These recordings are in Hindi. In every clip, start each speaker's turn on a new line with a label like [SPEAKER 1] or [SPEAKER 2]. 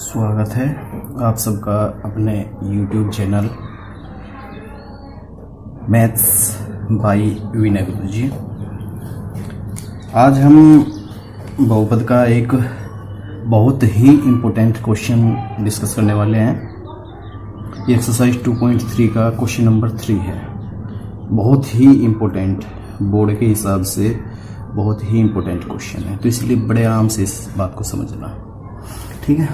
[SPEAKER 1] स्वागत है आप सबका अपने YouTube चैनल मैथ्स बाय विनय गुरुजी। आज हम बहुपद का एक बहुत ही इम्पोर्टेंट क्वेश्चन डिस्कस करने वाले हैं। ये एक्सरसाइज 2.3 का क्वेश्चन नंबर 3 है। बहुत ही इम्पोर्टेंट, बोर्ड के हिसाब से बहुत ही इम्पोर्टेंट क्वेश्चन है, तो इसलिए बड़े आराम से इस बात को समझना, ठीक है।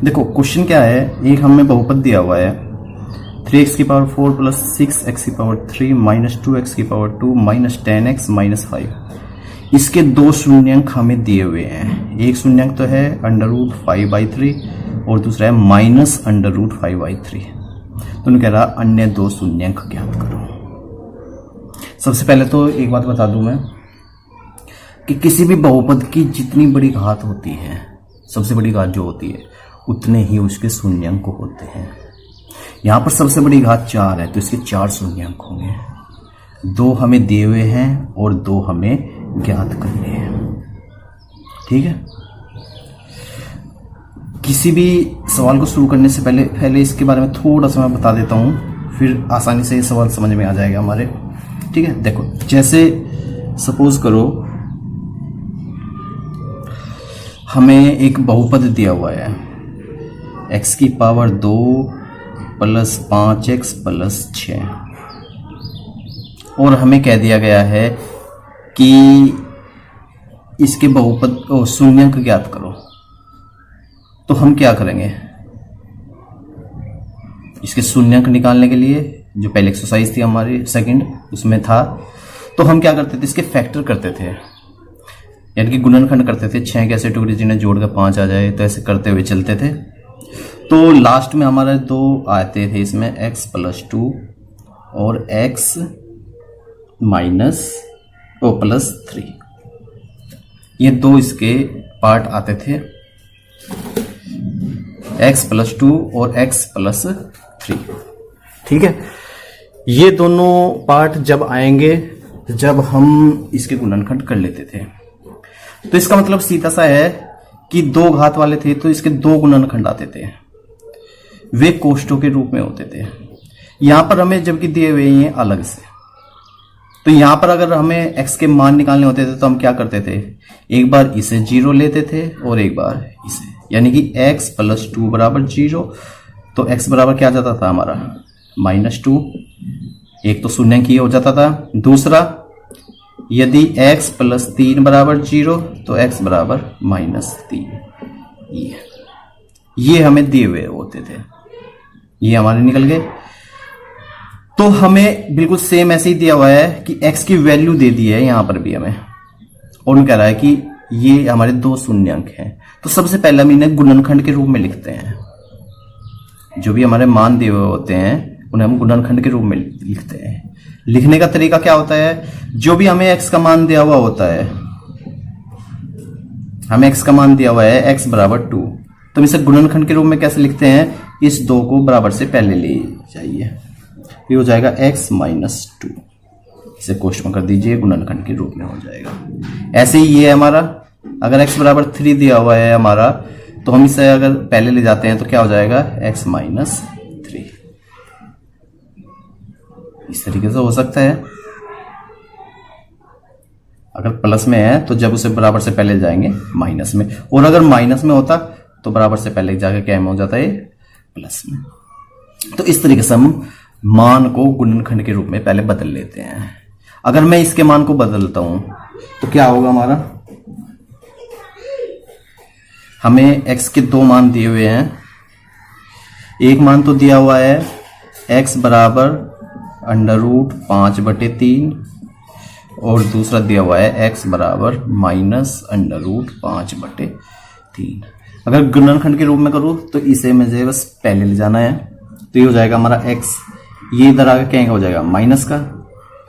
[SPEAKER 1] देखो क्वेश्चन क्या है, एक हमें बहुपद दिया हुआ है 3x की पावर 4 प्लस 6x की पावर 3 माइनस 2x की पावर 2 माइनस 10x माइनस 5। इसके दो शून्यंक हमें दिए हुए हैं। एक शून्यंक तो है √5/3 और दूसरा है माइनस √5/3। तो उन्हें कह रहा अन्य दो शून्यंक ज्ञात करो। सबसे पहले तो एक बात बता दूं मैं कि किसी भी बहुपद की जितनी बड़ी घात होती है, सबसे बड़ी घात जो होती है, उतने ही उसके शून्यंक होते हैं। यहाँ पर सबसे बड़ी घात 4 है, तो इसके 4 शून्यंक होंगे। 2 हमें दिए हुए हैं और 2 हमें ज्ञात करने हैं, ठीक है। किसी भी सवाल को शुरू करने से पहले इसके बारे में थोड़ा सा मैं बता देता हूँ, फिर आसानी से ये सवाल समझ में आ जाएगा हमारे, ठीक है। देखो जैसे सपोज करो हमें एक बहुपद दिया हुआ है x की पावर 2 प्लस 5x प्लस 6, और हमें कह दिया गया है कि इसके बहुपद शून्यंक ज्ञात करो। तो हम क्या करेंगे, इसके शून्यंक निकालने के लिए जो पहले एक्सरसाइज थी हमारी सेकंड, उसमें था, तो हम क्या करते थे, इसके फैक्टर करते थे, यानी कि गुणनखंड करते थे। 6 के ऐसे टुकड़े जिन्हें जोड़कर 5 आ जाए, तो ऐसे करते हुए चलते थे। तो लास्ट में हमारे 2 आते थे इसमें, x प्लस 2 और x माइनस प्लस 3। ये 2 इसके पार्ट आते थे, x प्लस 2 और x प्लस 3, ठीक है। ये दोनों पार्ट जब आएंगे, जब हम इसके गुणनखंड कर लेते थे, तो इसका मतलब सीधा सा है कि 2 घात वाले थे तो इसके 2 गुणनखंड आते थे, वे कोष्ठों के रूप में होते थे। यहां पर हमें जबकि दिए हुए हैं अलग से, तो यहां पर अगर हमें x के मान निकालने होते थे तो हम क्या करते थे, एक बार इसे 0 लेते थे और एक बार इसे, यानी कि x प्लस 2 बराबर 0। तो x बराबर क्या आ जाता था हमारा -2, एक तो शून्यंक ही हो जाता था। दूसरा, यदि x प्लस 3 बराबर 0 तो x बराबर -3। ये हमें दिए हुए होते थे, ये हमारे निकल गए। तो हमें बिल्कुल सेम ऐसे ही दिया हुआ है कि x की वैल्यू दे दी है यहां पर भी हमें, और उन्हें कह रहा है कि ये हमारे 2 शून्यंक हैं। तो सबसे पहले हम इन्हें गुणनखंड के रूप में लिखते हैं। जो भी हमारे मान दिए हुए होते हैं उन्हें हम गुणनखंड के रूप में लिखते हैं। लिखने का तरीका क्या होता है, जो भी हमें x का मान दिया हुआ होता है, हमें x का मान दिया हुआ है x बराबर 2, तो हम इसे गुणनखंड के रूप में कैसे लिखते हैं, इस 2 को बराबर से पहले ले जाइए, ये हो जाएगा x माइनस 2। इसे कोष्ठ में कर दीजिए, गुणनखंड के रूप में हो जाएगा। ऐसे ही ये हमारा, अगर x बराबर 3 दिया हुआ है हमारा, तो हम इसे अगर पहले ले जाते हैं तो क्या हो जाएगा, x माइनस 3। इस तरीके से हो सकता है। अगर प्लस में है तो जब उसे बराबर से पहले जाएंगे माइनस में, और अगर माइनस में होता तो बराबर से पहले जाकर क्या में हो जाता है, प्लस में। तो इस तरीके से हम मान को गुणनखंड के रूप में पहले बदल लेते हैं। अगर मैं इसके मान को बदलता हूं तो क्या होगा हमारा, हमें x के 2 मान दिए हुए हैं। एक मान तो दिया हुआ है x बराबर √5/3, और दूसरा दिया हुआ है x बराबर -√5/3। अगर गुणनखंड के रूप में करूं तो इसे मुझे बस पहले ले जाना है, तो ये हो जाएगा हमारा x, ये इधर आकर क्या हो जाएगा, माइनस का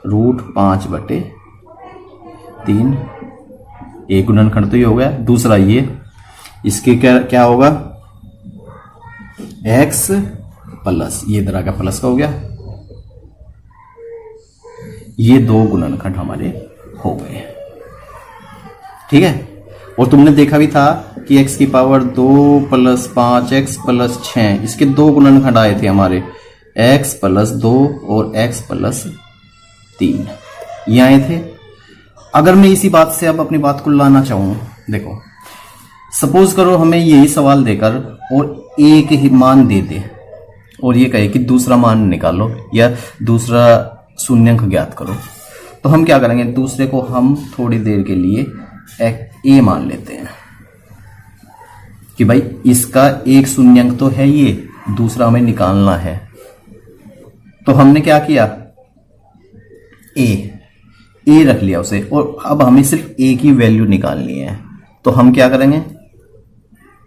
[SPEAKER 1] √5/3। एक गुणनखंड तो ये हो गया। दूसरा ये, इसके क्या होगा, x प्लस, ये इधर आकर प्लस का हो गया। ये 2 गुणनखंड हमारे हो गए, ठीक है। और तुमने देखा भी था कि x की पावर 2 प्लस 5x प्लस 6, इसके दो गुणनखंड आए थे हमारे, x प्लस 2 और x प्लस 3, ये आए थे। अगर मैं इसी बात से अब अपनी बात को लाना चाहूं, देखो सपोज करो हमें यही सवाल देकर और एक ही मान दे दे और ये कहे कि दूसरा मान निकालो या दूसरा शून्यंक ज्ञात करो, तो हम क्या करेंगे, दूसरे को हम थोड़ी देर के लिए ए मान लेते हैं कि भाई इसका एक शून्यंक तो है, ये दूसरा हमें निकालना है। तो हमने क्या किया, ए रख लिया उसे, और अब हमें सिर्फ ए की वैल्यू निकालनी है। तो हम क्या करेंगे,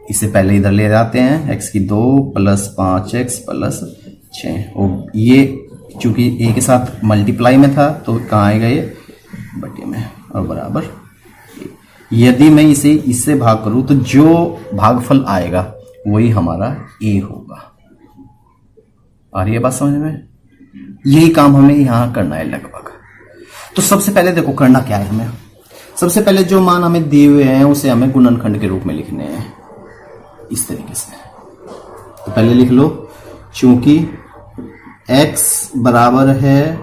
[SPEAKER 1] इसे पहले इधर ले जाते हैं, x की 2 प्लस 5x प्लस 6, और ये चूंकि a के साथ मल्टीप्लाई में था तो कहाँ आएगा, ये बटे में, और बराबर a। यदि मैं इसे इससे भाग करूं तो जो भागफल आएगा वही हमारा a होगा। आ रही है बात समझ में? यही काम हमें यहां करना है लगभग। तो सबसे पहले देखो करना क्या है, हमें सबसे पहले जो मान हमें दिए हुए हैं उसे हमें गुणनखंड के रूप में लिखने हैं इस तरीके से। तो पहले लिख लो, चूंकि x बराबर है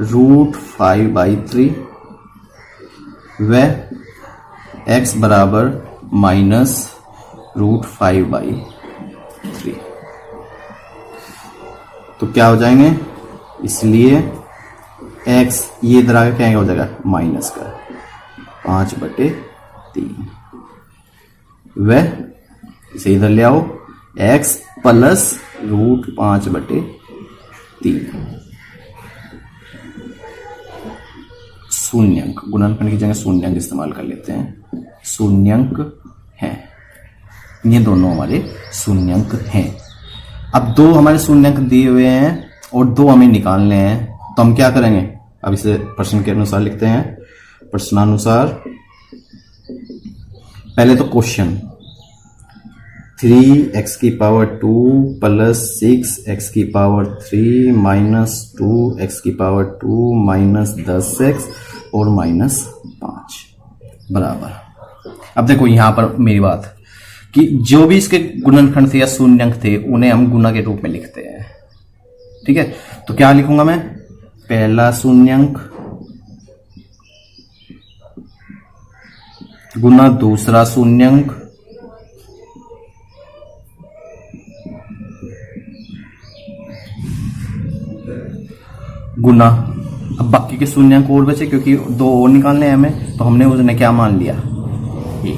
[SPEAKER 1] √5/3 व x बराबर माइनस √5/3, तो क्या हो जाएंगे, इसलिए x ये इधर आगे क्या हो जाएगा, माइनस का 5/3 व इसे इधर ले आओ, x प्लस √5/3 शून्यंक, गुणनखंड की जगह शून्यंक इस्तेमाल कर लेते हैं, शून्यंक हैं, ये दोनों हमारे शून्यंक हैं। अब दो हमारे शून्यंक दिए हुए हैं और दो हमें निकालने हैं, तो हम क्या करेंगे, अब इसे प्रश्न के अनुसार लिखते हैं। प्रश्नानुसार पहले तो क्वेश्चन 3x की पावर 2 प्लस 6x की पावर 3 माइनस 2x की पावर 2 माइनस 10x और माइनस 5 बराबर। अब देखो यहां पर मेरी बात कि जो भी इसके गुणनखंड थे या शून्यंक थे उन्हें हम गुणा के रूप में लिखते हैं, ठीक है। तो क्या लिखूंगा मैं, पहला शून्यंक गुना दूसरा शून्यंक गुना, अब बाकी के शून्यंक और बचे क्योंकि दो और निकालने हैं हमें, तो हमने उसने क्या मान लिया, ए।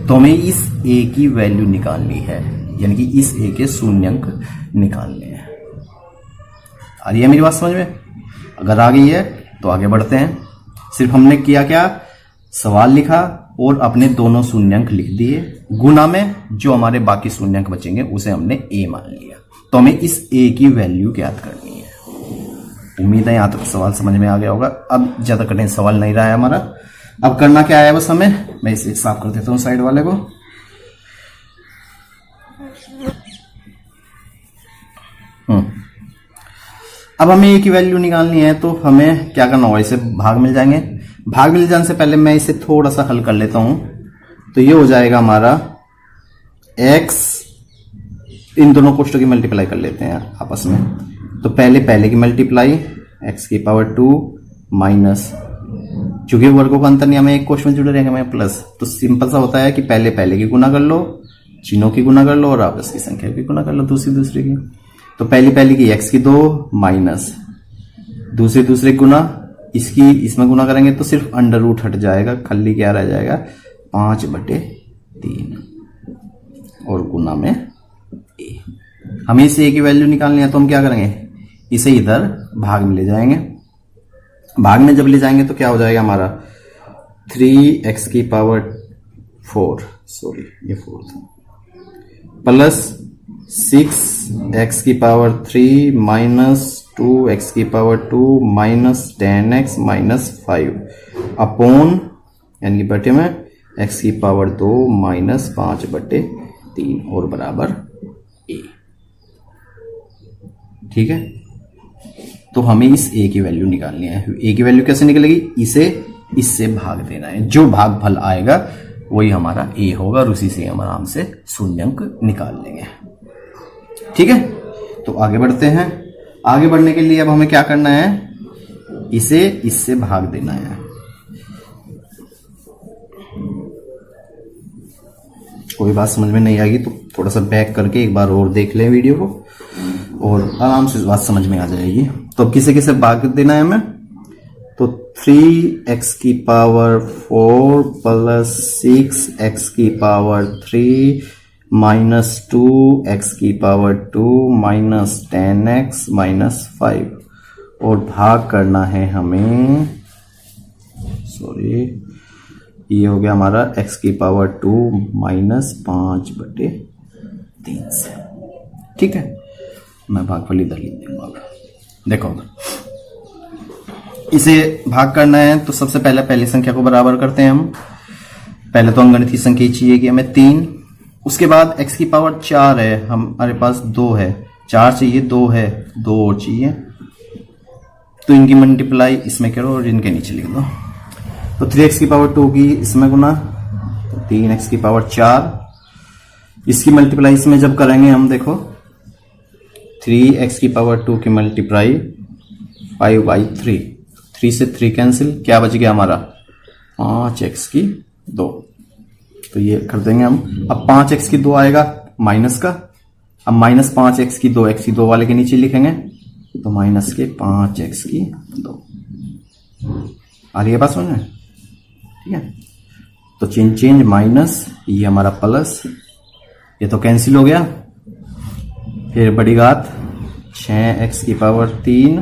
[SPEAKER 1] तो हमें इस ए की वैल्यू निकालनी है, यानी कि इस ए के शून्यंक निकालने हैं। आ रही है मेरी बात समझ में? अगर आ गई है तो आगे बढ़ते हैं। सिर्फ हमने किया क्या, सवाल लिखा और अपने दोनों शून्यंक लिख दिए, गुना में जो हमारे बाकी शून्यंक बचेंगे उसे हमने ए मान लिया। तो हमें इस ए की वैल्यू ज्ञात करनी है। उम्मीद है यहां तक सवाल समझ में आ गया होगा। अब ज्यादा कठिन सवाल नहीं रहा है हमारा। अब करना क्या है बस हमें, मैं इसे साफ कर देता हूं साइड वाले को। अब हमें ए की वैल्यू निकालनी है, तो हमें क्या करना होगा, इसे भाग मिल जाएंगे। भाग मिल जाने से पहले मैं इसे थोड़ा सा हल कर लेता हूं, तो ये हो जाएगा हमारा x, इन दोनों कोष्टों की मल्टीप्लाई कर लेते हैं आपस में। तो पहले की मल्टीप्लाई x की पावर 2 माइनस, चूंकि वर्गों का अंतर नहीं हमें एक कोष्ट में जुड़े रहेंगे हमें प्लस, तो सिंपल सा होता है कि पहले की गुना कर लो, चिन्हों की गुना कर लो और आपस की संख्या की गुना कर लो, दूसरी की। तो पहली की x की 2 माइनस दूसरे गुना, इसकी इसमें गुना करेंगे तो सिर्फ अंडर रूट हट जाएगा, खाली क्या रह जाएगा 5/3 और गुना में a। हमें इसे a की वैल्यू निकालनी है, तो हम क्या करेंगे, इसे इधर भाग में ले जाएंगे। भाग में जब ले जाएंगे तो क्या हो जाएगा हमारा 3x की पावर 4, सॉरी ये 4 था, प्लस 6x की पावर 3 माइनस 2x की power 2 minus 10x minus 5 upon, यानी कि बटे में x की पावर 2 माइनस 5/3 और बराबर a। ठीक है, तो हमें इस a की वैल्यू निकालनी है। a की वैल्यू कैसे निकलेगी, इसे इससे भाग देना है, जो भागफल आएगा वही हमारा ए होगा और उसी से हम आराम से शून्यंक निकाल लेंगे। ठीक है, तो आगे बढ़ते हैं। आगे बढ़ने के लिए अब हमें क्या करना है, इसे इससे भाग देना है। कोई बात समझ में नहीं आएगी तो थोड़ा सा बैक करके एक बार और देख लें वीडियो को, और आराम से बात समझ में आ जाएगी। तो किसे किसे भाग देना है हमें, तो 3x की पावर 4 प्लस 6x की पावर 3 माइनस 2x की पावर 2 माइनस 10x माइनस 5, और भाग करना है हमें, सॉरी ये हो गया हमारा x की पावर 2 माइनस 5/3 से। ठीक है, मैं भागफल इधर लिख दूंगा। देखो इसे भाग करना है तो सबसे पहले संख्या को बराबर करते हैं हम। पहले तो अंगणितीय संख्या चाहिए कि हमें 3, उसके बाद x की पावर 4 है, हमारे पास 2 है, 4 चाहिए, 2 है, 2 और चाहिए, तो इनकी मल्टीप्लाई इसमें करो और इनके नीचे लिख दो। तो 3x की पावर 2 की इसमें गुना, तो 3x की पावर 4, इसकी मल्टीप्लाई इसमें जब करेंगे हम, देखो 3x की पावर 2 की मल्टीप्लाई 5/3, 3 से 3 कैंसिल, क्या बच गया हमारा 5x की 2, तो ये कर देंगे हम। अब 5x की 2 आएगा माइनस का, अब माइनस 5x की 2 x की 2 वाले के नीचे लिखेंगे, तो माइनस के 5x की 2। आ रही है बात समझ में? ठीक है, तो चेंज माइनस, ये हमारा प्लस, ये तो कैंसिल हो गया। फिर बड़ी घात 6x की पावर 3,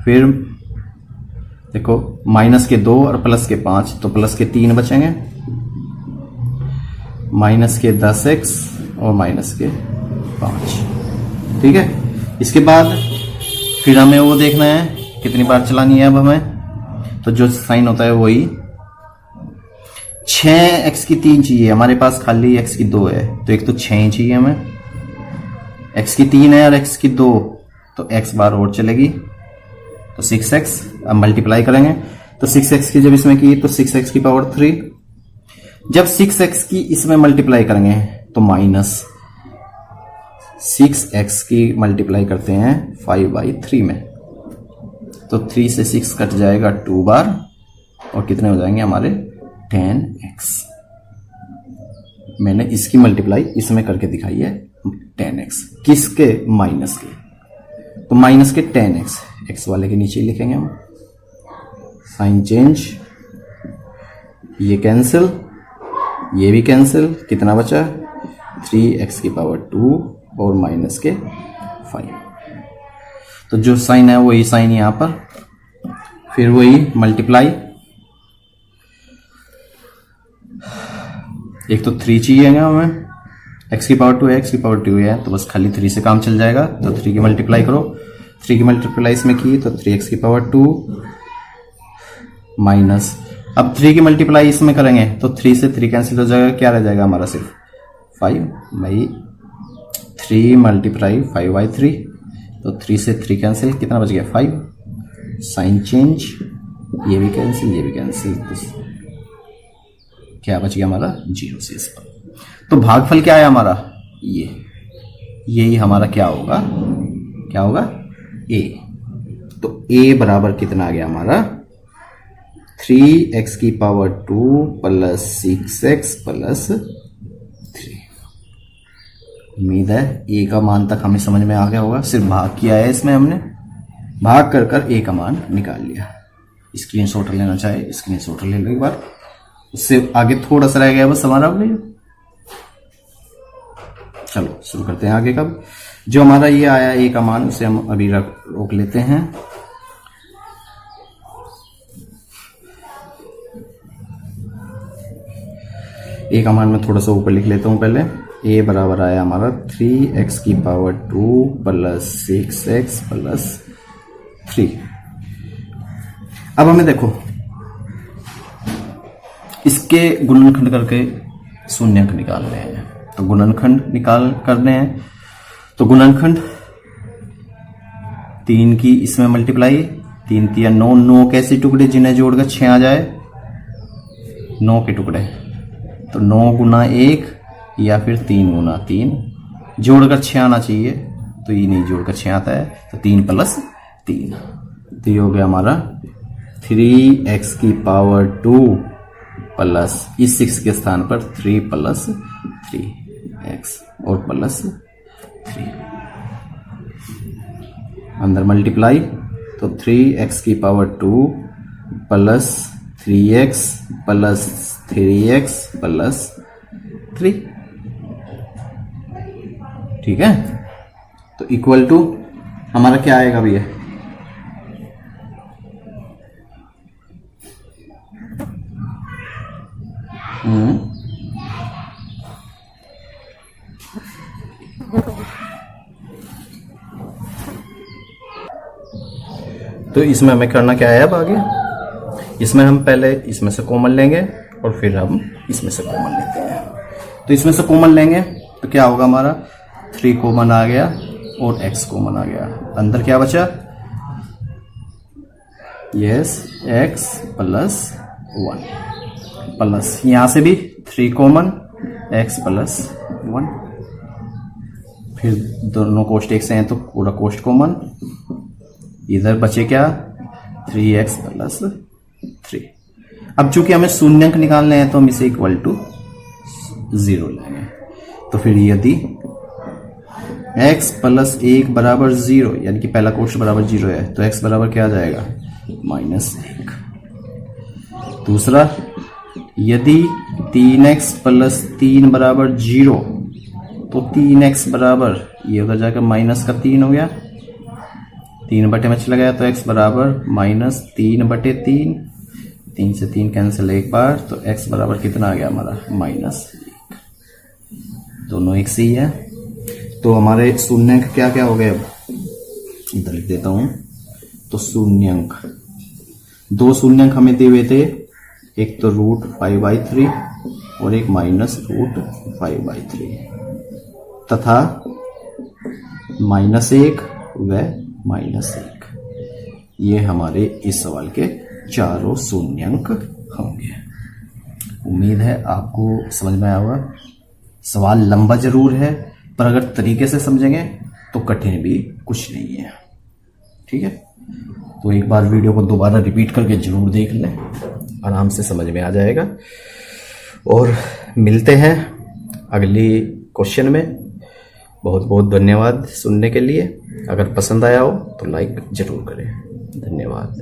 [SPEAKER 1] फिर देखो माइनस के 2 और प्लस के 5, तो प्लस के 3 बचेंगे, माइनस के 10x और माइनस के 5। ठीक है, इसके बाद फिर हमें वो देखना है कितनी बार चलानी है अब हमें, तो जो साइन होता है वही 6x की 3 चाहिए, हमारे पास खाली x की 2 है, तो एक तो 6 चाहिए हमें, x की 3 है और x की 2, तो x बार और चलेगी, तो 6x। अब मल्टीप्लाई करेंगे तो 6x की जब इसमें की तो 6x की पावर 3, जब 6x की इसमें मल्टीप्लाई करेंगे तो माइनस 6x की मल्टीप्लाई करते हैं 5/3 में, तो 3 से 6 कट जाएगा 2 बार, और कितने हो जाएंगे हमारे 10x। मैंने इसकी मल्टीप्लाई इसमें करके दिखाई है 10x, किसके, माइनस के, तो माइनस के 10x, x वाले के नीचे लिखेंगे हम, साइन चेंज, ये कैंसिल, ये भी कैंसिल, कितना बचा 3x की पावर 2 और माइनस के 5, तो जो साइन है वही साइन यहां पर, फिर वही मल्टीप्लाई, एक तो 3 चाहिए हमें, x की पावर 2 है, x की पावर 2 है, तो बस खाली 3 से काम चल जाएगा, तो 3 की मल्टीप्लाई करो, 3 की मल्टीप्लाई इसमें की तो 3x की पावर 2 माइनस, अब 3 की मल्टीप्लाई इसमें करेंगे तो 3 से 3 कैंसिल हो जाएगा, क्या रह जाएगा हमारा सिर्फ 5/3 मल्टीप्लाई 5/3, तो 3 से 3 कैंसिल, कितना बच गया 5, साइन चेंज, ये भी कैंसिल, ये भी कैंसिल, तो क्या बच गया हमारा 0 से इस पर। तो भागफल क्या है हमारा, यही हमारा क्या होगा a, तो a बराबर कितना आ गया हमारा 3x की पावर 2 प्लस 6x प्लस 3। उम्मीद है a का मान तक हमें समझ में आ गया होगा, सिर्फ भाग किया है इसमें हमने, भाग कर a का मान निकाल लिया। स्क्रीनशॉट लेना चाहे स्क्रीनशॉट ले लो एक बार, उससे आगे थोड़ा सा रह गया बस हमारा वीडियो। चलो शुरू करते हैं आगे का। जो हमारा ये आया a का मान, उसे हम अभी रोक लेते हैं। a का मान मैं थोड़ा सा ऊपर लिख लेता हूं पहले। a बराबर आया हमारा 3x की पावर 2 प्लस 6x प्लस 3। अब हमें देखो इसके गुणनखंड करके शून्यंक निकालने हैं, तो गुणनखंड करने हैं, तो गुणनखंड 3 की इसमें मल्टीप्लाई, 3 3 9, 9 कैसे टुकड़े जिन्हें जोड़कर 6 आ जाए, 9 के टुकड़े, तो 9 गुना 1 या फिर 3 गुना 3, जोड़कर 6 आना चाहिए, तो ये नहीं जोड़कर 6 आता है, तो 3 प्लस 3, तो ये हो गया हमारा 3x की पावर 2 प्लस इस 6 के स्थान पर 3 प्लस 3x और प्लस 3, अंदर मल्टीप्लाई, तो 3x की power 2 plus 3x plus 3x plus 3, ठीक है। तो इक्वल टू हमारा क्या आएगा भैया, तो इसमें हमें करना क्या है अब आगे, इसमें हम पहले इसमें से कॉमन लेंगे और फिर हम इसमें से कॉमन लेते हैं। तो इसमें से कॉमन लेंगे तो क्या होगा, हमारा 3 कॉमन आ गया और x कॉमन आ गया, अंदर क्या बचा, यस x प्लस 1 प्लस यहां से भी 3 कॉमन x प्लस 1, फिर दोनों कोष्ट एक से हैं तो पूरा कोष्ट कॉमन, इधर बचे क्या 3x प्लस 3। अब चूंकि हमें शून्यंक निकालने हैं तो हम इसे इक्वल टू 0 लेंगे, तो फिर यदि x प्लस 1 बराबर 0 यानी कि पहला कोष्ट बराबर 0 है तो x बराबर क्या आ जाएगा -1। दूसरा, यदि 3x प्लस 3 बराबर 0 तो 3x बराबर ये उधर जाकर -3 हो गया, 3 बटे में चला गया तो x बराबर -3/3, 3 से 3 कैंसिल एक बार, तो x बराबर कितना आ गया हमारा -1, दोनों एक से ही है। तो हमारे शून्यंक क्या क्या हो गए, अब इधर लिख देता हूं, तो शून्यंक 2 शून्यंक हमें दिए हुए थे, एक तो √5/3 और एक -√5/3 तथा -1 व -1, ये हमारे इस सवाल के चारों शून्यंक होंगे। उम्मीद है आपको समझ में आया होगा। सवाल लंबा जरूर है पर अगर तरीके से समझेंगे तो कठिन भी कुछ नहीं है, ठीक है। तो एक बार वीडियो को दोबारा रिपीट करके जरूर देख लें, आराम से समझ में आ जाएगा। और मिलते हैं अगली क्वेश्चन में। बहुत बहुत धन्यवाद सुनने के लिए। अगर पसंद आया हो तो लाइक जरूर करें। धन्यवाद।